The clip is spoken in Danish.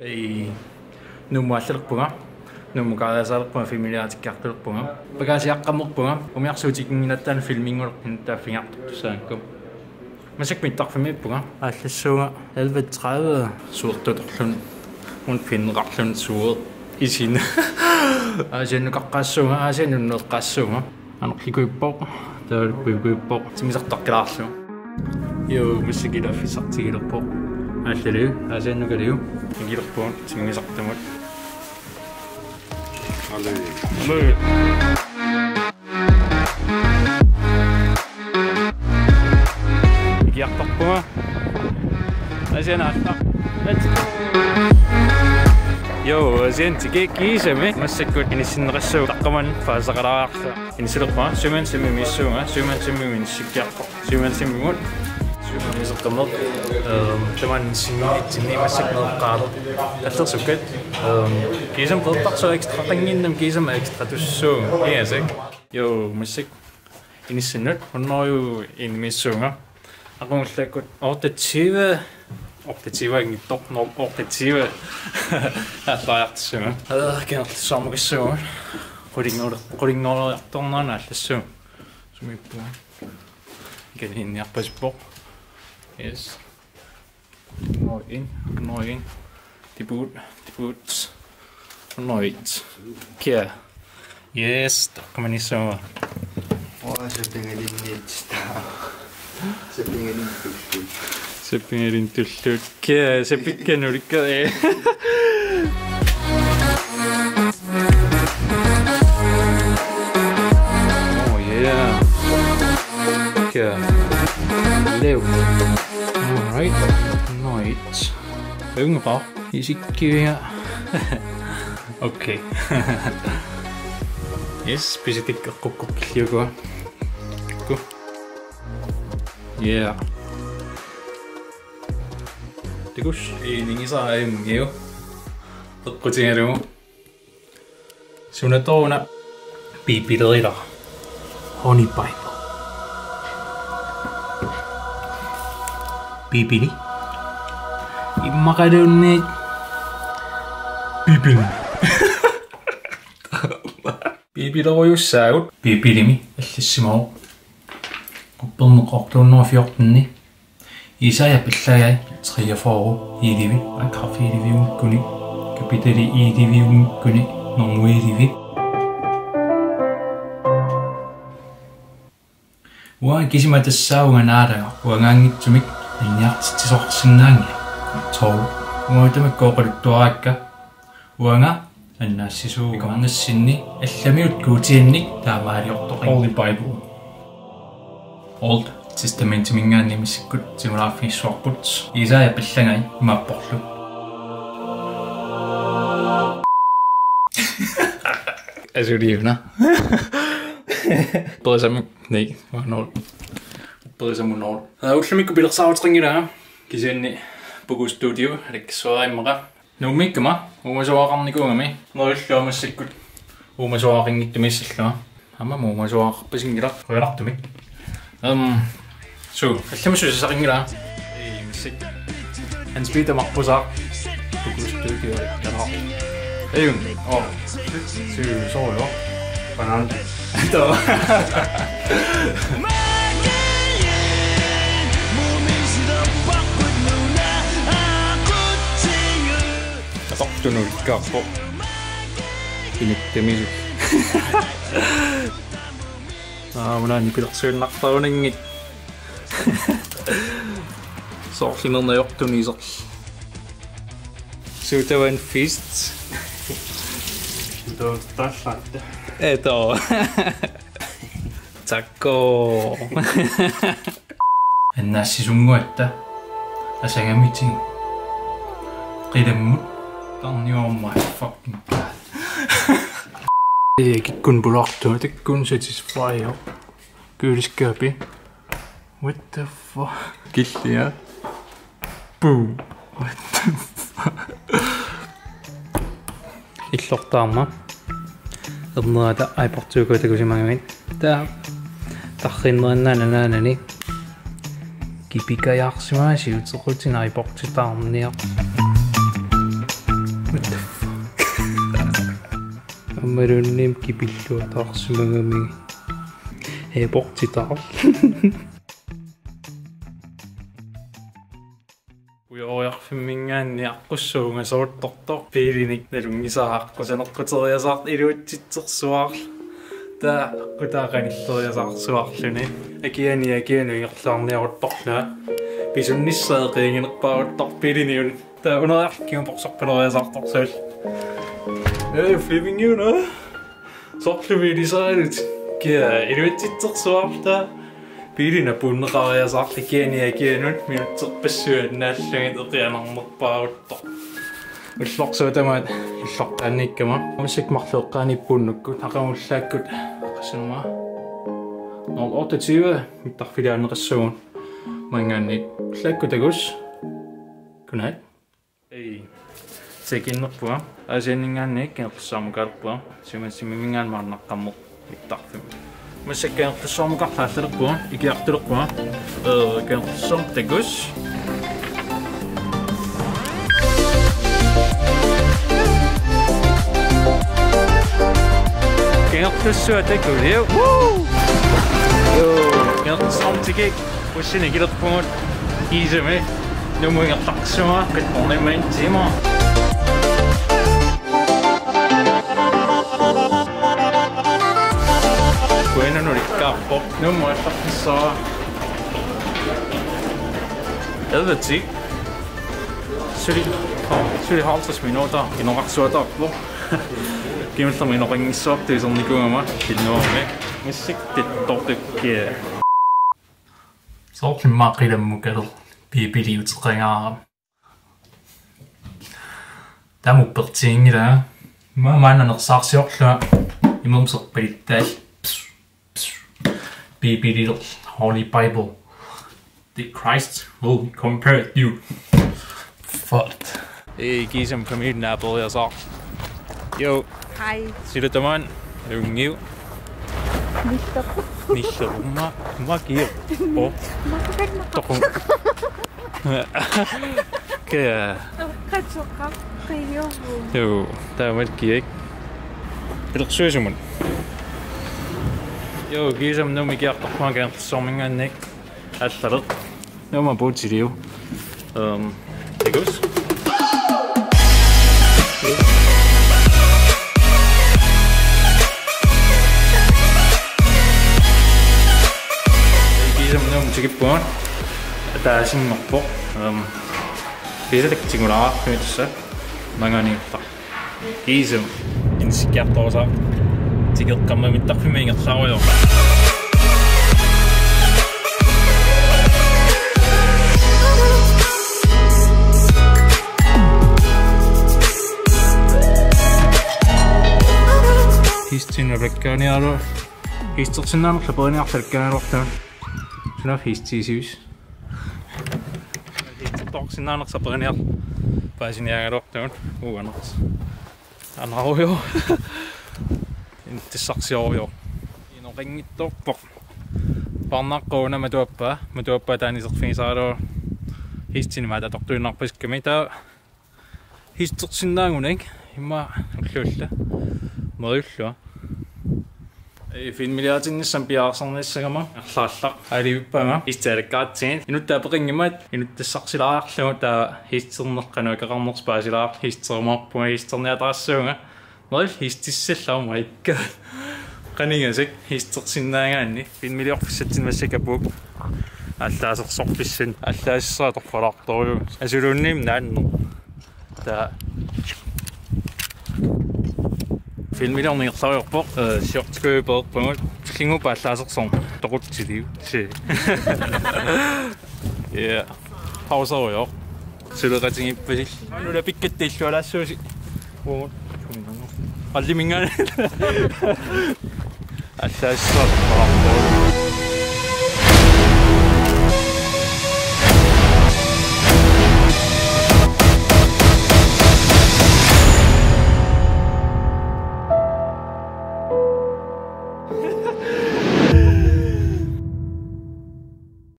Ei nummuallerpunga nummukaasaallerpunga familiaatikkaqtulerpunga pagaasiaqqammerpunga umiarsuutikinginattaan filmingulorpin taaffingartussaakkum masakmittarfimippunga aallassuunga 11:30 suurtutorlun mun finneqarlun suuret isina aasiannukaqqaassuunga aasiannunneeqqaassuunga anerlikuippoq taalukkuippoq timisartaqqilaarlu yo musikilaaffisartigilerpoq ааллалиу аасааннукалиу игилерпуун тиммисартамут аллаи игиартарпуга асианаалла let's go yo асиантиге кисами массаккут иниссиннерассуу таққаман фаасақалариарла инисилерпа суман симми миссуунга суман симми минсиккиарпа суман симмимут суман таман симмитсинни массакнеэққаалу таллерсуккат кисам пертарсу экстра тангиннам кисам экстра туссуу ясак yo массак иниссиннут оннорю инмиссуунга aqungulлаккут ortativa ingittor ortativa ааллариартуссуга кеэртуссаармукиссуга qulingorlertornaana аллассуу сумиппуа иканинниарпасиппо yes noin tibut noit kia yes takkamanissua Seppingelintullut kia sepikkanulikka oh yeah kia leu alright night ungepa isikkiä okay yes pisitikkaqqukkukkilliuga yeah tikus iningisaa imgiu teqqutigalugu sunatoona piipilerila honey pipe piipili immaqaluunniit piipili piipileruyussaagut piipilimi аллиссимау qupperneqortuunnerfiortenni Isaya pillagai 43 idivi akrafiliviukkuni kapitali idiviukkuni normuidivi wa kisimatassaunga naadaga uangaangitsumik inniartitisorsinnaangi tou uatamakkoqaluttuaraakka uanga annaassisuu ikornassinni allamiut kuutiannik taamaaliortoqin Holy Bible Old Testament mingaanni missikkut simulaaffiissuarput Isaya pillangai imaapporlu asuriuna perasamuk nei nol perasamunol ullamikku pilersaavutringilaa kisianni pugu studio aliksuarimmeqa nuummikkama uumasuaqarnikuungami nerulluamassikkut uumasuaqinngittumissallua amma muumasuaqarpasingila qoyalartumik so allamasussaqingila missik Hans Peter Marposa pugu studio alikkalaa ayun solo banan to Tortunurikkaappo Pinittemisit Munani pilersuunnartaruningit Soorlinernayortuniiserl Suutavan feast Tallatta Eto Takko Annaassisunguatta Asangamiting Qidammut Oh my fucking god. Kikkun pulartua, tikkun satisfy. Kyyliskääpi. What the fuck? Killiä. Boom. What the fuck? Illortaarma. Ernerata aiportuukuutakusimangami. Tarrinnerannananani. Kipikajaarsimaa siuterutin aiportutaarniaq. What the fuck? Аммалуунниим кипиллуатаарсимагами эпортитаар. Уйориарфиммингаанни аққуссуунга соортортор пилиник налунгисааққусанеққутериасаарт илуатситсерсуаар та кутаақаниллериасаарсуарлүни акиани иерлаарниарутторлаа писунниссаеқингинерпаагуттор пилиниун та унериаркиум порсорпилериасаарторсуул flipping you know сорлуми дисайдит киа илуатситсерсуарта пилина пуннеқариасаарли акианут минутсерпассуаннааллагит эқианарнерпаагуттор уллорсуутамаат иллортаанниккама массикмарлеэққааниппуннуккут ақамуллааккут қассанума нол 28 миттарфилиаанеқассуун мангаанник лааккутагус кунат эй секиннерпуа асианнингаанник кеққиссаамукаалерпуа симассимимингаан мааннаққаммоқ миттарфим массаккеққиссаамукарлааллерпуа икиартулерпуа кеққиссаамтагус кеққиссуатакулиу кеққиссаамтиги уссинигилерпугут кисами нумуингерларсума катторнимаин тима Bueno, no capo, no muestra só. Det tig. Suli 50 minutter i nogle ret sorte op. Giv mig en ring så det er sådan det går mig. Det når mig. Men det dårligt ikke. Så kan man rigtig muggel. Bibliv trænger. Der må bare tænke der. Man er sagt så klar. I må så på det. Baby little Holy Bible. The Christ will compare you. Fuck. Hey, Gisem, kom hit, Apple, jeg så. Jo. Hej. Siger du, man? Er du new? Nicht rum. Mag jeg. Åh. Doch. Okay. Kan så godt. Jo, der var det ikke. Er du søs, man? Jo, Gisem, nu mig gjort på mange sommingaannik. Alleret. Nu må bo til det. Det goes. Gisem, nu må til på. Der er sin nok på. Det er det ting der kan så. Mange andre. Gisem, en skært også. Tiggel kan man mit takfiming at sawa jo. Histin rekaniaro. Historsinnan klapani artalkanaro tan. Snaf histisius. Historsinnan sapaniar. Pasiniaro tan. Annars. Anaro. Inte saksio jo. Ino ringittorpo. Parnaqquuna matuappa taani serfiisaalo histinimata tortuinarpaskami taa historsinnaangunak imma ulluulla meriullua filmiliaatinnissam piaarsornissagama erlaallaq alivippanga histaalakkaatsigin inuttaapeqingimat inuttassarsilaarlugu taa histernerqanu akaqarnerspaasilaar histermarpuma histerniataraassuunga merill histissallaamu ikka qaningasik histersinnaangaanni filmiliorfissatsin massakapuk аллаасерсорписсан аллаассааторфалаарторю асулуунниим нааннер таа фильмилерниерлариорпо шортскөөперпагут клингупа аллаасерсорн тоқутсилиу си я паусаоё сулеқатингиппасил анула пиккаттиллуалаассууси оо аллимингаана аллаассааторфалаарторю